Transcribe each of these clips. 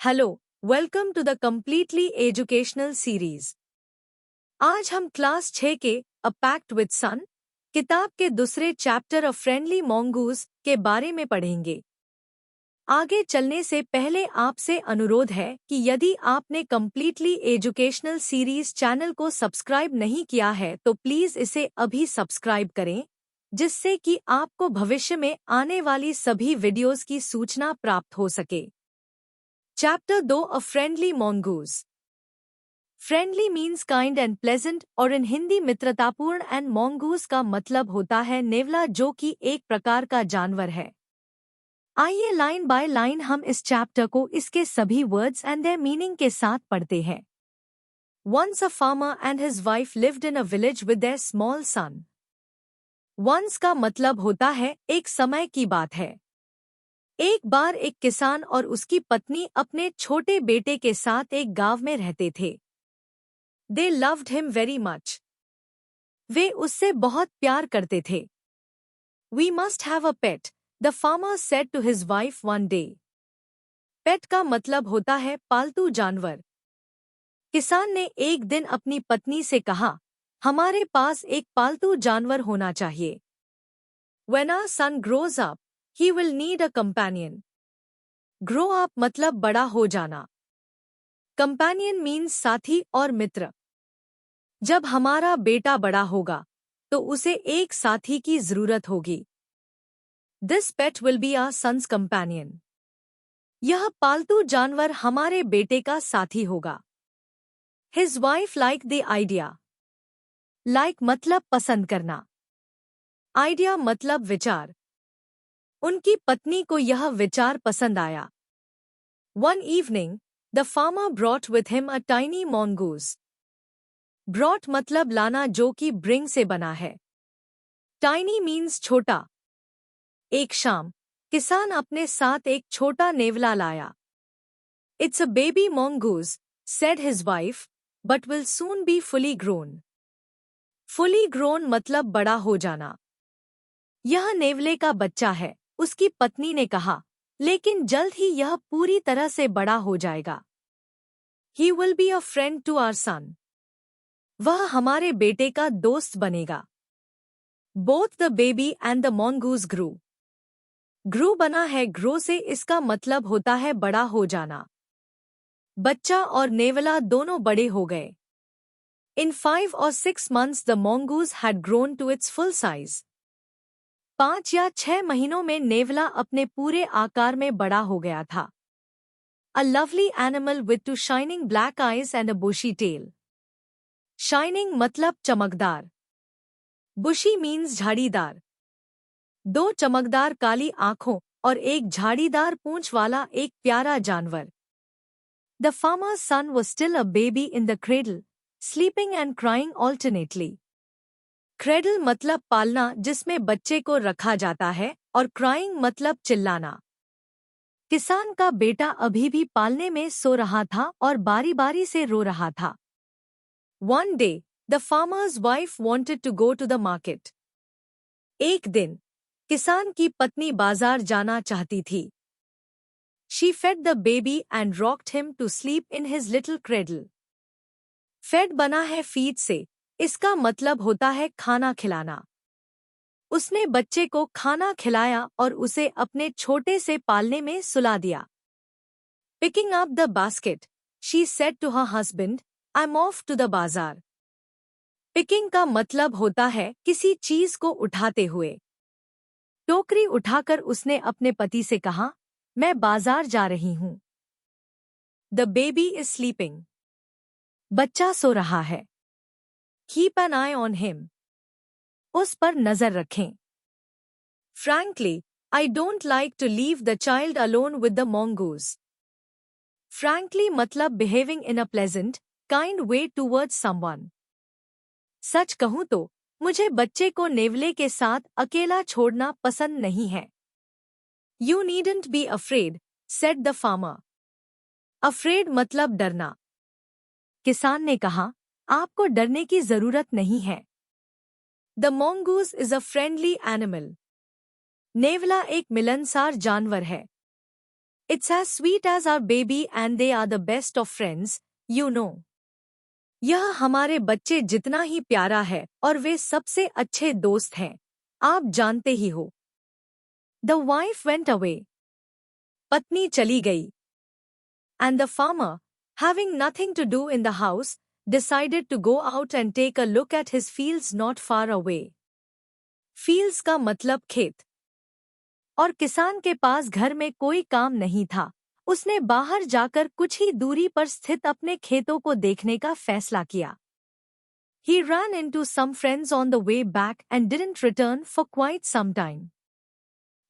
Hello, welcome to the completely educational series. आज हम class 6 के अ पैक्ट विद सन किताब के दूसरे चैप्टर ऑफ फ्रेंडली मॉन्गूज के बारे में पढ़ेंगे। आगे चलने से पहले आपसे अनुरोध है कि यदि आपने कम्प्लीटली एजुकेशनल सीरीज चैनल को सब्सक्राइब नहीं किया है तो प्लीज़ इसे अभी सब्सक्राइब करें, जिससे कि आपको भविष्य में आने वाली सभी वीडियोस की सूचना प्राप्त हो सके। Chapter 2 a friendly mongoose. Friendly means kind and pleasant और इन हिंदी मित्रतापूर्ण एंड मॉन्गूज का मतलब होता है नेवला, जो कि एक प्रकार का जानवर है। आइए लाइन बाय लाइन हम इस चैप्टर को इसके सभी वर्ड्स एंड देयर मीनिंग के साथ पढ़ते हैं। Once a farmer and his wife lived in a village with their small son. Once का मतलब होता है एक समय की बात है। एक बार एक किसान और उसकी पत्नी अपने छोटे बेटे के साथ एक गांव में रहते थे। They loved him very much. वे उससे बहुत प्यार करते थे। We must have a pet, the farmer said to his wife one day. Pet का मतलब होता है पालतू जानवर। किसान ने एक दिन अपनी पत्नी से कहा, हमारे पास एक पालतू जानवर होना चाहिए। When our son grows up, he will need a companion. Grow up मतलब बड़ा हो जाना। Companion means साथी और मित्र। जब हमारा बेटा बड़ा होगा तो उसे एक साथी की जरूरत होगी। This pet will be our son's companion. यह पालतू जानवर हमारे बेटे का साथी होगा। His wife liked the idea. Like मतलब पसंद करना। Idea मतलब विचार। उनकी पत्नी को यह विचार पसंद आया। One evening, the farmer brought with him a tiny mongoose. Brought मतलब लाना, जो कि bring से बना है। Tiny means छोटा। एक शाम किसान अपने साथ एक छोटा नेवला लाया। It's a baby mongoose, said his wife, but will soon be fully grown. Fully grown मतलब बड़ा हो जाना। यह नेवले का बच्चा है, उसकी पत्नी ने कहा, लेकिन जल्द ही यह पूरी तरह से बड़ा हो जाएगा। He will be a friend to our son. वह हमारे बेटे का दोस्त बनेगा। Both the baby and the mongoose grew. Grew बना है grow से, इसका मतलब होता है बड़ा हो जाना। बच्चा और नेवला दोनों बड़े हो गए। In 5 or 6 months the mongoose had grown to its full size. 5 या 6 महीनों में नेवला अपने पूरे आकार में बड़ा हो गया था। A lovely animal with two shining black eyes and a bushy tail. Shining मतलब चमकदार। Bushy means झाड़ीदार। दो चमकदार काली आंखों और एक झाड़ीदार पूंछ वाला एक प्यारा जानवर। The farmer's son was still a baby in the cradle, sleeping and crying alternately. Cradle मतलब पालना, जिसमें बच्चे को रखा जाता है, और crying मतलब चिल्लाना। किसान का बेटा अभी भी पालने में सो रहा था और बारी-बारी से रो रहा था। One day, the farmer's wife wanted to go to the market. एक दिन, किसान की पत्नी बाजार जाना चाहती थी। She fed the baby and rocked him to sleep in his little cradle. Fed बना है feed से, इसका मतलब होता है खाना खिलाना। उसने बच्चे को खाना खिलाया और उसे अपने छोटे से पालने में सुला दिया। Picking up the basket, she said to her husband, I'm off to the bazaar. Picking का मतलब होता है किसी चीज को उठाते हुए। टोकरी उठाकर उसने अपने पति से कहा, मैं बाजार जा रही हूँ। The baby is sleeping. बच्चा सो रहा है। Keep an eye on him. उस पर नजर रखें। Frankly, I don't like to leave the child alone with the mongoose. Frankly मतलब behaving in a pleasant, kind way towards someone. सच कहूँ तो मुझे बच्चे को नेवले के साथ अकेला छोड़ना पसंद नहीं है। You needn't be afraid, said the farmer. Afraid मतलब डरना। किसान ने कहा, आपको डरने की जरूरत नहीं है। The mongoose is a friendly animal. नेवला एक मिलनसार जानवर है। It's as sweet as our baby and they are the best of friends, you know. यह हमारे बच्चे जितना ही प्यारा है और वे सबसे अच्छे दोस्त हैं, आप जानते ही हो. The wife went away. पत्नी चली गई. And the farmer, having nothing to do in the house, decided to go out and take a look at his fields not far away. Fields का मतलब खेत. और किसान के पास घर में कोई काम नहीं था. उसने बाहर जाकर कुछ ही दूरी पर स्थित अपने खेतों को देखने का फैसला किया. He ran into some friends on the way back and didn't return for quite some time.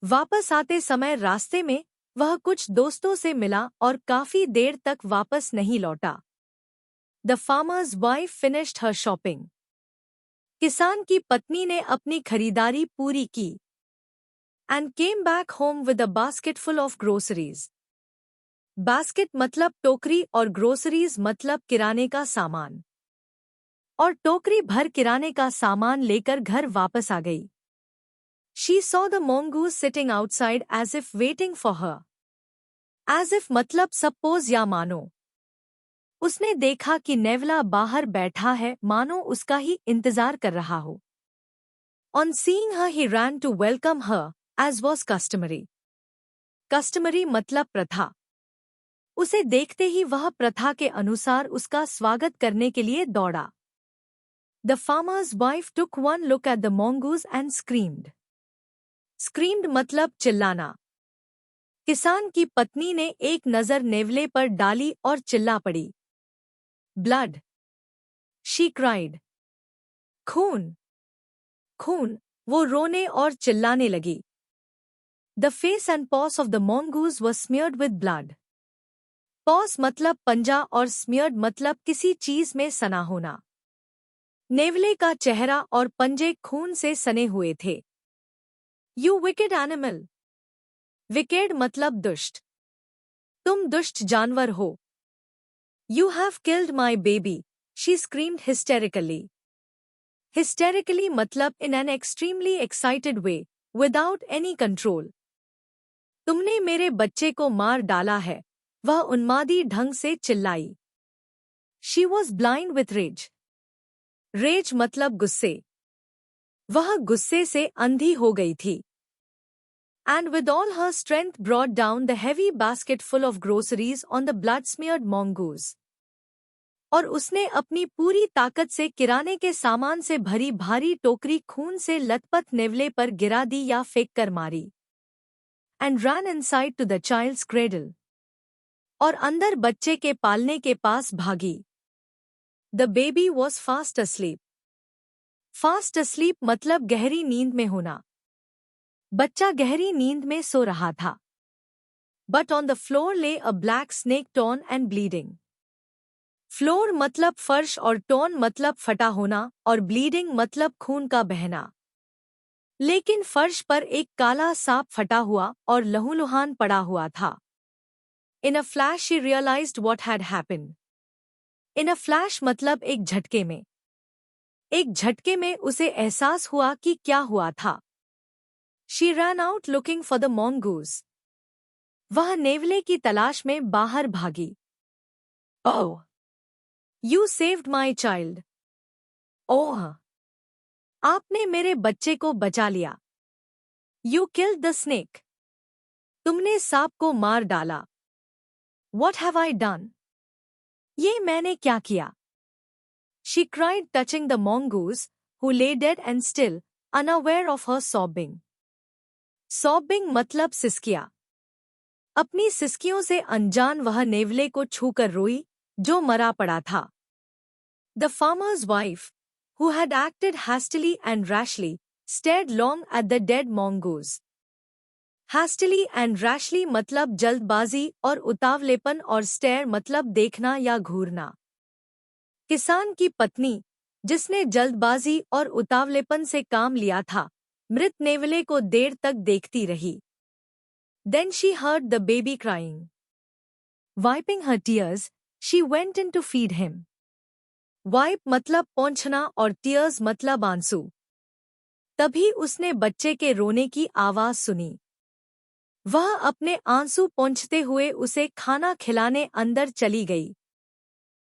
वापस आते समय रास्ते में वह कुछ दोस्तों से मिला और काफी देर तक वापस नहीं लौटा. The farmer's wife finished her shopping. किसान की पत्नी ने अपनी खरीदारी पूरी की. And came back home with a basket full of groceries. Basket मतलब टोकरी और ग्रोसरीज मतलब किराने का सामान. और टोकरी भर किराने का सामान लेकर घर वापस आ गई. She saw the mongoose sitting outside as if waiting for her. As if मतलब suppose या मानो. उसने देखा कि नेवला बाहर बैठा है मानो उसका ही इंतजार कर रहा हो. On seeing her he ran to welcome her, as was customary. Customary मतलब प्रथा. उसे देखते ही वह प्रथा के अनुसार उसका स्वागत करने के लिए दौड़ा. The farmer's wife took one look at the mongoose and screamed. Screamed मतलब चिल्लाना. किसान की पत्नी ने एक नजर नेवले पर डाली और चिल्ला पड़ी. Blood. She cried. खून. खून. वो रोने और चिल्लाने लगी. The face and paws of the mongoose were smeared with blood. paws मतलब पंजा और smeared मतलब किसी चीज में सना होना. नेवले का चेहरा और पंजे खून से सने हुए थे. You wicked animal. Wicked मतलब दुष्ट. तुम दुष्ट जानवर हो. You have killed my baby, she screamed hysterically. Hysterically मतलब in an extremely excited way, without any control. तुमने मेरे बच्चे को मार डाला है, वह उन्मादी ढंग से चिल्लाई. She was blind with rage. Rage मतलब गुस्से. वह गुस्से से अंधी हो गई थी. And with all her strength brought down the heavy basket full of groceries on the blood-smeared mongoose. और उसने अपनी पूरी ताकत से किराने के सामान से भरी भारी टोकरी खून से लथपथ नेवले पर गिरा दी या फेंक कर मारी. And ran inside to the child's cradle. और अंदर बच्चे के पालने के पास भागी. The baby was fast asleep. Fast asleep मतलब गहरी नींद में होना. बच्चा गहरी नींद में सो रहा था. But on the floor lay a black snake torn and bleeding. Floor मतलब फर्श और टॉन मतलब फटा होना और ब्लीडिंग मतलब खून का बहना. लेकिन फर्श पर एक काला सांप फटा हुआ और लहूलुहान पड़ा हुआ था. In a flash she realized what had happened. In a flash मतलब एक झटके में. एक झटके में उसे एहसास हुआ कि क्या हुआ था. She ran out looking for the mongoose. वह नेवले की तलाश में बाहर भागी. Oh! You saved my child. Oh! आपने मेरे बच्चे को बचा लिया. You killed the snake. तुमने सांप को मार डाला. What have I done? ये मैंने क्या किया? She cried touching the mongoose, who lay dead and still, unaware of her sobbing. Sobbing मतलब सिसकिया. अपनी सिसकियों से अनजान वह नेवले को छूकर रोई, जो मरा पड़ा था. The farmer's wife, who had acted hastily and rashly, stared long at the dead mongoose. Hastily and rashly मतलब जल्दबाजी और उतावलेपन और stare मतलब देखना या घूरना. किसान की पत्नी, जिसने जल्दबाजी और उतावलेपन से काम लिया था, मृत नेवले को देर तक देखती रही. Then she heard the baby crying. Wiping her tears, she went in to feed him. Wipe मतलब पोंछना और tears मतलब आंसू. तभी उसने बच्चे के रोने की आवाज सुनी. वह अपने आंसू पोंछते हुए उसे खाना खिलाने अंदर चली गई।